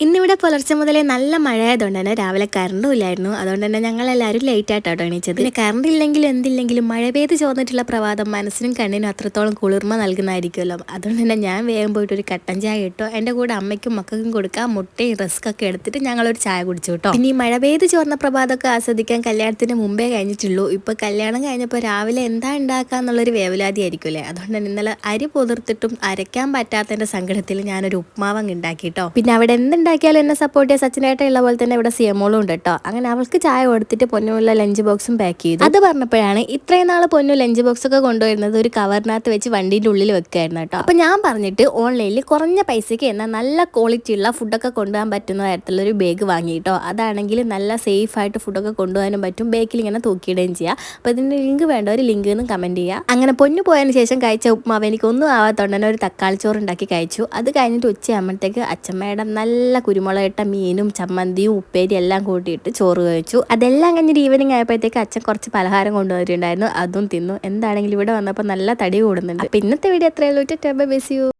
ഇന്നിവിടെ പുലർച്ചെ മുതലേ നല്ല മഴയായതുകൊണ്ട് തന്നെ രാവിലെ കറണ്ടും ഇല്ലായിരുന്നു. അതുകൊണ്ട് തന്നെ ഞങ്ങളെല്ലാവരും ലേറ്റ് ആയിട്ടാണ് എണീച്ചത്. പിന്നെ കറണ്ട് ഇല്ലെങ്കിലും എന്തില്ലെങ്കിലും മഴ പെയ്ത് ചോർന്നിട്ടുള്ള പ്രഭാതം മനസ്സിനും കണ്ണിനും അത്രത്തോളം കുളിർമ നൽകുന്നതായിരിക്കുമല്ലോ. അതുകൊണ്ട് തന്നെ ഞാൻ വേഗം പോയിട്ട് ഒരു കട്ടൻ ചായ ഇട്ടോ, എൻ്റെ കൂടെ അമ്മയ്ക്കും മക്കൾക്കും കൊടുക്കാം മുട്ടയും റസ്ക്കൊക്കെ എടുത്തിട്ട് ഞങ്ങളൊരു ചായ കുടിച്ചു കേട്ടോ. പിന്നെ ഈ മഴ പെയ്ത് ചോർന്ന പ്രഭാതമൊക്കെ ആസ്വദിക്കാൻ കല്യാണത്തിന് മുമ്പേ കഴിഞ്ഞിട്ടുള്ളൂ. ഇപ്പൊ കല്യാണം കഴിഞ്ഞപ്പോൾ രാവിലെ എന്താ ഉണ്ടാക്കാന്നുള്ളൊരു വേവലാതി ആയിരിക്കുമല്ലേ. അതുകൊണ്ട് തന്നെ ഇന്നലെ അരി പുതിർത്തിട്ടും അരയ്ക്കാൻ പറ്റാത്തതിന്റെ സങ്കടത്തിൽ ഞാനൊരു ഉപ്മാവങ്ങ് ഉണ്ടാക്കി കേട്ടോ. പിന്നെ അവിടെ എന്തുണ്ടാക്കിയാലും എന്നെ സപ്പോർട്ട് ചെയ്യാൻ സച്ചിനായിട്ട് ഉള്ള പോലെ തന്നെ ഇവിടെ സിയമോളും ഉണ്ട് കേട്ടോ. അങ്ങനെ അവൾക്ക് ചായ കൊടുത്തിട്ട് പൊന്നുമുള്ള ലഞ്ച് ബോക്സും പാക്ക് ചെയ്തു. അത് പറഞ്ഞപ്പോഴാണ് ഇത്രയും നാൾ പൊന്നു ലഞ്ച് ബോക്സ് ഒക്കെ കൊണ്ടുവരുന്നത് ഒരു കവറിനകത്ത് വെച്ച് വണ്ടിയുടെ ഉള്ളിൽ വെക്കായിരുന്നു കേട്ടോ. അപ്പൊ ഞാൻ പറഞ്ഞിട്ട് ഓൺലൈനിൽ കുറഞ്ഞ പൈസയ്ക്ക് എന്നാൽ നല്ല ക്വാളിറ്റി ഉള്ള ഫുഡൊക്കെ കൊണ്ടുപോകാൻ പറ്റുന്ന തരത്തിലുള്ള ഒരു ബാഗ് വാങ്ങി കേട്ടോ. അതാണെങ്കിൽ നല്ല സേഫ് ആയിട്ട് ഫുഡൊക്കെ കൊണ്ടുപോകാനും പറ്റും, ബാക്കിൽ ഇങ്ങനെ തൂക്കിയിടുകയും ചെയ്യാം. അപ്പൊ ഇതിന്റെ ലിങ്ക് വേണ്ട ഒരു ലിങ്ക് എന്ന് കമന്റ് ചെയ്യുക. അങ്ങനെ പൊന്നു പോയതിന് ശേഷം കഴിച്ച ഉപ്മാവ് എനിക്ക് ഒന്നും ആവാത്തോണ്ട് തന്നെ ഒരു തക്കാളി ചോറ് ഉണ്ടാക്കി കഴിച്ചു. അത് കഴിഞ്ഞിട്ട് ഉച്ചയാകുമ്പോഴത്തേക്ക് അച്ഛമ്മയുടെ നല്ല കുരുമുളകിട്ട മീനും ചമ്മന്തിയും ഉപ്പേരി എല്ലാം കൂട്ടിയിട്ട് ചോറ് കഴിച്ചു. അതെല്ലാം കഴിഞ്ഞിട്ട് ഈവനിങ് ആയപ്പോഴത്തേക്ക് അച്ഛൻ കുറച്ച് പലഹാരം കൊണ്ടുവന്നിട്ടുണ്ടായിരുന്നു, അതും തിന്നു. എന്താണെങ്കിലും ഇവിടെ വന്നപ്പോൾ നല്ല തടി കൂടുന്നുണ്ട്. അപ്പൊ ഇന്നത്തെ വീഡിയോ എത്രയുള്ളൂ. Bye bye, see U.